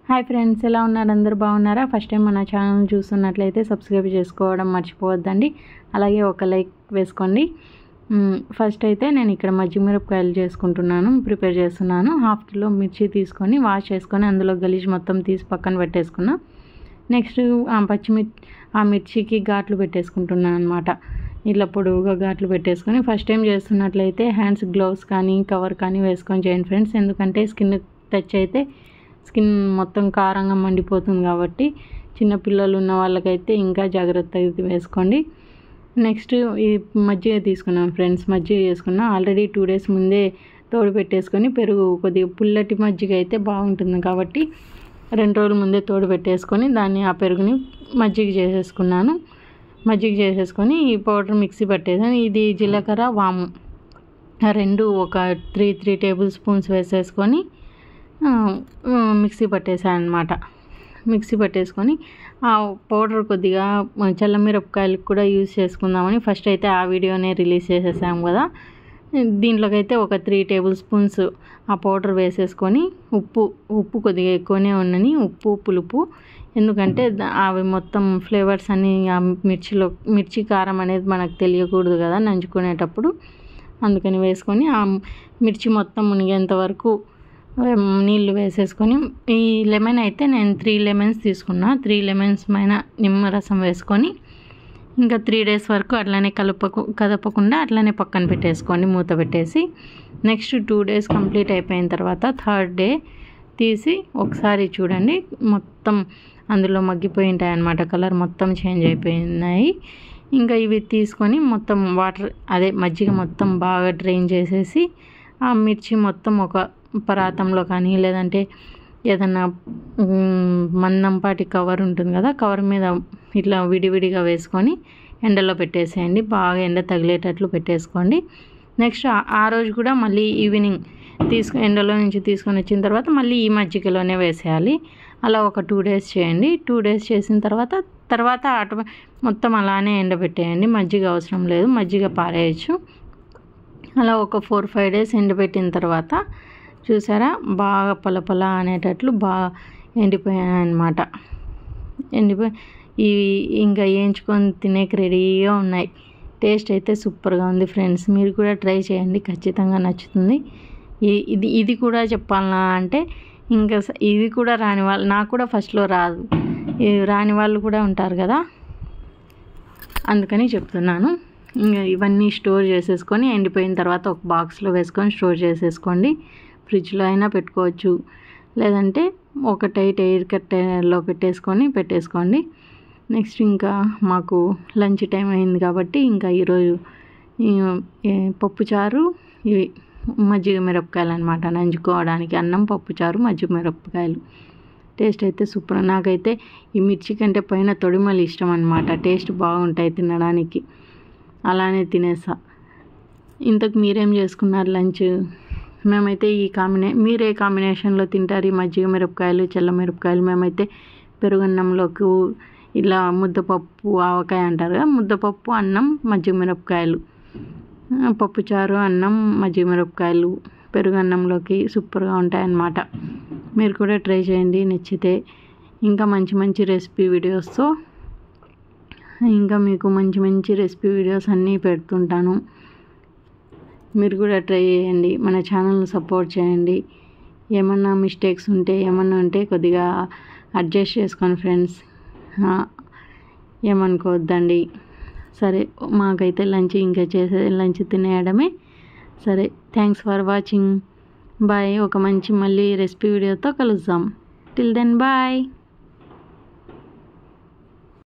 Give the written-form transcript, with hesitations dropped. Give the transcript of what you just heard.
Hi friends, ఎలా ఉన్నారు? అందరూ బాగున్నారా? ఫస్ట్ టైం మన ఛానల్ చూస్తున్నట్లయితే సబ్స్క్రైబ్ చేసుకోవడం మర్చిపోవద్దండి. అలాగే ఒక లైక్ వేసుకోండి. ఫస్ట్ అయితే నేను ఇక్కడ మజ్జిగ మిరపకాయలు ప్రిపేర్ చేస్తున్నాను. 1/2 కిలో మిర్చి తీసుకొని వాష్ చేసుకొని అందులో గలీజ్ మొత్తం తీసి పక్కన పెట్టేసుకున్నా. నెక్స్ట్ ఆ మిర్చికి ఘాట్లు పెట్టేసుకుంటున్నాను అనమాట. ఇలా పొడవుగా ఘాట్లు పెట్టేసుకొని, ఫస్ట్ టైం చేస్తున్నట్లయితే హ్యాండ్స్ గ్లౌస్ కానీ కవర్ కానీ వేసుకొని చేయండి ఫ్రెండ్స్. ఎందుకంటే స్కిన్ టచ్ అయితే స్కిన్ మొత్తం కారంగా మండిపోతుంది కాబట్టి చిన్నపిల్లలు ఉన్న వాళ్ళకైతే ఇంకా జాగ్రత్తగా వేసుకోండి. నెక్స్ట్ ఈ మజ్జిగ తీసుకున్నాం ఫ్రెండ్స్. మజ్జిగ చేసుకున్నా ఆల్రెడీ 2 days ముందే తోడు పెట్టేసుకొని, పెరుగు కొద్దిగా పుల్లటి మజ్జిగ అయితే బాగుంటుంది కాబట్టి 2 రోజుల ముందే తోడు పెట్టేసుకొని ఆ పెరుగుని మజ్జిగ చేసేసుకొని ఈ పౌడర్ మిక్సీ పట్టేసాను. ఇది జీలకర్ర వాము రెండు ఒక 3 టేబుల్ స్పూన్స్ వేసేసుకొని మిక్సీ పట్టేసాను అనమాట. మిక్సీ పట్టేసుకొని ఆ పౌడర్ కొద్దిగా చల్లమిరపకాయలకు కూడా యూజ్ చేసుకుందామని ఫస్ట్ అయితే ఆ వీడియోనే రిలీజ్ చేసేసాము కదా. దీంట్లోకి అయితే ఒక 3 టేబుల్ స్పూన్స్ ఆ పౌడర్ వేసేసుకొని ఉప్పు కొద్దిగా ఎక్కువనే ఉన్నని, ఉప్పు పులుపు, ఎందుకంటే అవి మొత్తం ఫ్లేవర్స్ అన్నీ ఆ మిర్చి కారం అనేది మనకు తెలియకూడదు కదా నంచుకునేటప్పుడు. అందుకని వేసుకొని ఆ మిర్చి మొత్తం మునిగేంత వరకు నీళ్ళు వేసేసుకొని, ఈ లెమన్ అయితే నేను 3 lemons తీసుకున్నా. 3 lemons పైన నిమ్మరసం వేసుకొని ఇంకా 3 days వరకు అట్లనే కదపకుండా అట్లనే పక్కన పెట్టేసుకోండి మూత పెట్టేసి. నెక్స్ట్ 2 days కంప్లీట్ అయిపోయిన తర్వాత 3rd day తీసి ఒకసారి చూడండి, మొత్తం అందులో మగ్గిపోయి ఉంటాయి అన్నమాట. కలర్ మొత్తం చేంజ్ అయిపోయినాయి. ఇంకా ఇవి తీసుకొని మొత్తం మజ్జిగ మొత్తం బాగా డ్రైన్ చేసేసి ఆ మిర్చి మొత్తం ఒక పరాతంలో కానీ లేదంటే ఏదన్నా మందంపాటి కవర్ ఉంటుంది కదా, కవర్ మీద ఇట్లా విడివిడిగా వేసుకొని ఎండలో పెట్టేసేయండి. బాగా ఎండ తగిలేటట్లు పెట్టేసుకోండి. నెక్స్ట్ ఆ రోజు కూడా మళ్ళీ ఈవినింగ్ ఎండలో నుంచి తీసుకొని వచ్చిన తర్వాత మళ్ళీ ఈ మజ్జిగలోనే వేసేయాలి. అలా ఒక 2 days చేయండి. 2 days చేసిన తర్వాత మొత్తం అలానే ఎండబెట్టేయండి. మజ్జిగ అవసరం లేదు, మజ్జిగ పారేయచ్చు. అలా ఒక 4-5 days ఎండబెట్టిన తర్వాత చూసారా, బాగా పలపల అనేటట్లు బాగా ఎండిపోయాయి అన్నమాట. ఇవి ఇంకా వేయించుకొని తినేకి రెడీగా ఉన్నాయి. టేస్ట్ అయితే సూపర్గా ఉంది ఫ్రెండ్స్. మీరు కూడా ట్రై చేయండి, ఖచ్చితంగా నచ్చుతుంది. ఇది కూడా చెప్పాలన్నా అంటే ఇంకా ఇది కూడా రాని వాళ్ళు, నాకు కూడా ఫస్ట్లో రాదు, రాని వాళ్ళు కూడా ఉంటారు కదా, అందుకని చెప్తున్నాను. ఇంకా ఇవన్నీ స్టోర్ చేసేసుకొని ఎండిపోయిన తర్వాత ఒక బాక్స్లో వేసుకొని స్టోర్ చేసేసుకోండి. ఫ్రిడ్జ్లో అయినా పెట్టుకోవచ్చు, లేదంటే ఒక టైట్ ఎయిర్ కట్టెలో పెట్టేసుకోండి. నెక్స్ట్ ఇంకా మాకు లంచ్ టైం అయింది కాబట్టి ఇంకా ఈరోజు పప్పుచారు, ఇవి మజ్జిగ మిరపకాయలు అనమాట నంచుకోవడానికి. అన్నం, పప్పుచారు, మజ్జిగ మిరపకాయలు. టేస్ట్ అయితే సూపర్. నాకైతే ఈ మిర్చి కంటే పైన తొడిమలు ఇష్టం అనమాట. టేస్ట్ బాగుంటాయి తినడానికి, అలానే తినేసా. ఇంతకు మీరేం చేసుకున్నారు లంచ్? మేమైతే మీరే కాంబినేషన్లో తింటారు ఈ మజ్జిగ మిరపకాయలు, చల్ల మిరపకాయలు? మేమైతే పెరుగన్నంలోకి ఇలా ముద్దపప్పు, ఆవకాయ అంటారు కదా, ముద్దపప్పు, అన్నం, మజ్జిగ మిరపకాయలు, పప్పుచారు, అన్నం, మజ్జిగ మిరపకాయలు పెరుగన్నంలోకి సూపర్గా ఉంటాయన్నమాట. మీరు కూడా ట్రై చేయండి నచ్చితే. ఇంకా మంచి రెసిపీ వీడియోస్తో ఇంకా మీకు మంచి రెసిపీ వీడియోస్ అన్నీ పెడుతుంటాను. మీరు కూడా ట్రై చేయండి, మన ఛానల్ని సపోర్ట్ చేయండి. ఏమన్నా మిస్టేక్స్ ఉంటే కొద్దిగా అడ్జస్ట్ చేసుకోండి ఫ్రెండ్స్, ఏమనుకోవద్దండి. సరే, మాకైతే లంచ్ తినేయడమే. సరే, థ్యాంక్స్ ఫర్ వాచింగ్. బాయ్. ఒక మళ్ళీ రెసిపీ వీడియోతో కలుద్దాం. Till then bye.